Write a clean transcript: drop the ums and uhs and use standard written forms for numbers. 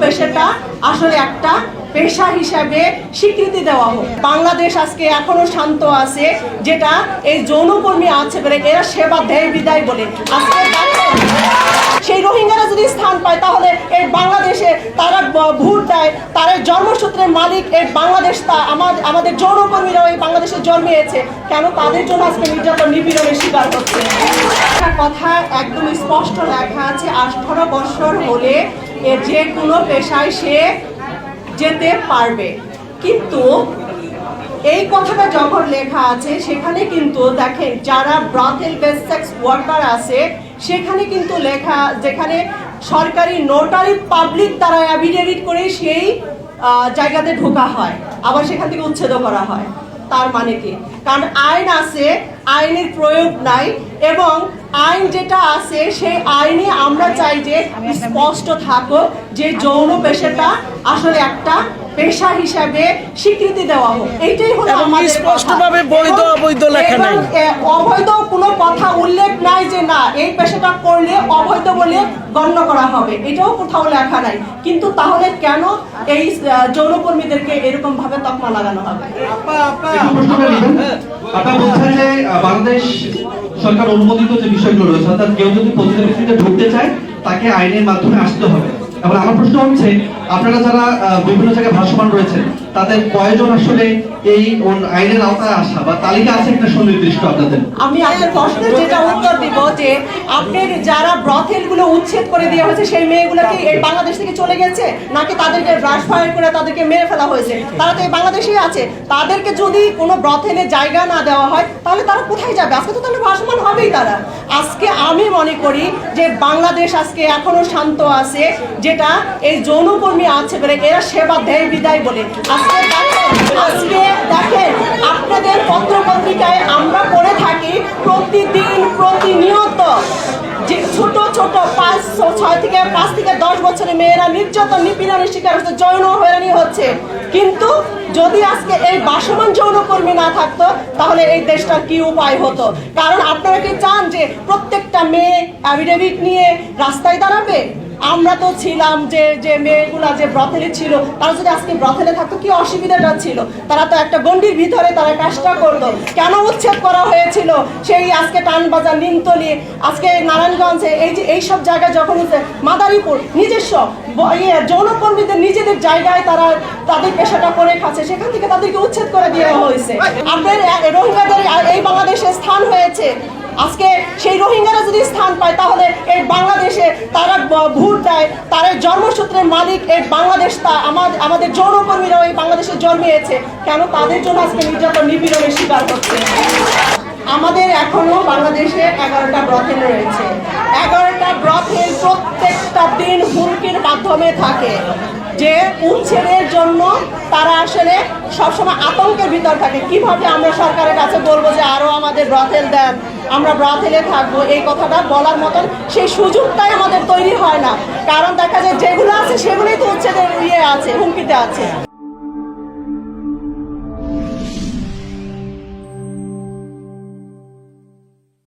পেশাটা আসলে একটা পেশা হিসাবে স্বীকৃতি দেওয়া হোক। বাংলাদেশ আজকে এখনো শান্ত আছে, যেটা এই যৌনকর্মী আছে বলে এরা সেবা দেয় বিদায় বলে আজকে সেই রোহিঙ্গারা যদি স্থান পায় তাহলে এই বাংলাদেশে তারা ভোট দেয়, তারা জন্মসূত্রের মালিক এই বাংলাদেশ, আমাদের যৌনকর্মীরাও এই বাংলাদেশে জন্মিয়েছে, কেন তাদের জন্য আজকে নির্যাতন নিপীড়নের শিকার হচ্ছে? একটা কথা একদম স্পষ্ট লেখা আছে, 18 বছর হলে যে কোনো পেশায় সে যেতে পারবে। কিন্তু এই কথাটা যখন লেখা আছে সেখানে কিন্তু দেখেন যারা ব্রথেল বেস সেক্স ওয়ার্কার আছে সেখানে কিন্তু লেখা, যেখানে সরকারি নোটারি পাবলিক দ্বারা অ্যাফিডেভিট করে সেই জায়গাতে ঢোকা হয়, আবার সেখান থেকে উচ্ছেদ করা হয়। তার মানে কি? কারণ আইন আছে, আইনের প্রয়োগ নাই, এবং আইন যেটা আছে সেই আইনে আমরা চাই যে স্পষ্ট থাকুক যে যৌন পেশাটা আসলে একটা পেশা হিসাবে স্বীকৃতি দেওয়া হোক। এইটাই হলো আমাদের স্পষ্টভাবে বৈধ অবৈধ লেখা নাই, অবৈধ কোনো কথা উল্লেখ নাই যে না এই পেশাটা করলে অবৈধ বলে গণ্য করা হবে, এটাও কোথাও লেখা নাই। কিন্তু তাহলে কেন এই যৌনকর্মীদেরকে এরকম ভাবে তকমা লাগানো হবে? আপনারা বলছেন যে বাংলাদেশ সরকার অনুমোদিত যে বিষয়গুলো রয়েছে, অর্থাৎ কেউ যদি প্রতিযোগিতাতে ঢুকতে চায় তাকে আইনের মাধ্যমে আসতে হবে। এবং আমার প্রশ্ন হচ্ছে, আপনারা যারা বিভিন্ন জায়গায় ভাসমান রয়েছেন তাদের কয়জন আসলে এই আইনের আওতায় আসা বা তালিকা আছে একটা সুনির্দিষ্ট আপনাদের? আমি আপনার প্রশ্নের যেটা উত্তর দিব যে আপনার যারা ব্রথেলগুলো উচ্ছেদ করে দেওয়া হয়েছে সেই মেয়েগুলো কি এই বাংলাদেশ থেকে চলে গেছে, নাকি তাদেরকে ব্রাশ ফায়ার করে তাদেরকে মেরে ফেলা হয়েছে? তারা তো এই বাংলাদেশেই আছে। তাদেরকে যদি কোনো ব্রথেলে জায়গা না দেওয়া হয় তাহলে তারা কোথায় যাবে? আজকে তো তাহলে ভাসমান হবেই তারা। আজকে আমি মনে করি যে বাংলাদেশ আজকে এখনো শান্ত আছে, যেটা এই যৌনকর্মী আছে বলে এরা সেবা দেয় বিদায় বলে আজকে দেখেন আপনাদের পত্র পত্রিকায় আমরা পড়ে থাকি প্রতিদিন প্রতিনিয়ত যে ছোট ছোট 5 থেকে 10 বছরের মেয়েরা নির্যাতন নিপীড়নের শিকার হচ্ছে, যৌন হয়রানি হচ্ছে। কিন্তু যদি আজকে এই ভাসমান যৌনকর্মী না থাকতো তাহলে এই দেশটার কি উপায় হতো? কারণ আপনারা কি চান যে প্রত্যেকটা মেয়ে অ্যাফিডেভিট নিয়ে রাস্তায় দাঁড়াবে? আমরা তো ছিলাম যে মেয়েগুলা যে ব্রথেলে ছিল, তারা যদি আজকে ব্রথেলে থাকতো কি অসুবিধাটা ছিল? তারা তো একটা গণ্ডির ভিতরে তারা কাজটা করতো। কেন উচ্ছেদ করা হয়েছিল সেই আজকে টানবাজার, নিমতলি, আজকে নারায়ণগঞ্জে, এইসব জায়গায় যখন মাদারীপুর নিজস্ব যৌনকর্মীদের নিজেদের জায়গায় তারা তাদের পেশাটা করে খাচ্ছে, সেখান থেকে তাদেরকে উচ্ছেদ করে দেওয়া হয়েছে। আপনার রোহিঙ্গাদের এই বাংলাদেশে স্থান হয়েছে, আজকে সেই রোহিঙ্গারা যদি স্থান পায় তাহলে এই বাংলাদেশে তারা ভোট দেয়, তারা জন্মসূত্রের মালিক এই বাংলাদেশ, আমাদের যৌনকর্মীরাও এই বাংলাদেশে জন্মিয়েছে, কেন তাদের জন্য আজকে নির্যাতন নিপীড়নের শিকার হচ্ছে? আমাদের এখনো বাংলাদেশে 11টা ব্রথেল রয়েছে। 11টা ব্রথেল প্রত্যেকটা দিন হুমকির মাধ্যমে থাকে যে উচ্ছেদের জন্য তারা আসলে সবসময় আতঙ্কের ভিতর থাকে। কিভাবে আমরা সরকারের কাছে বলবো যে আরো আমাদের ব্রথেল দেন, আমরা ব্রথেলে থাকবো, এই কথাটা বলার মতন সেই সুযোগটাই আমাদের তৈরি হয় না। কারণ দেখা যায় যেগুলো আছে সেগুলোই তো উচ্ছেদের আছে, হুমকিতে আছে।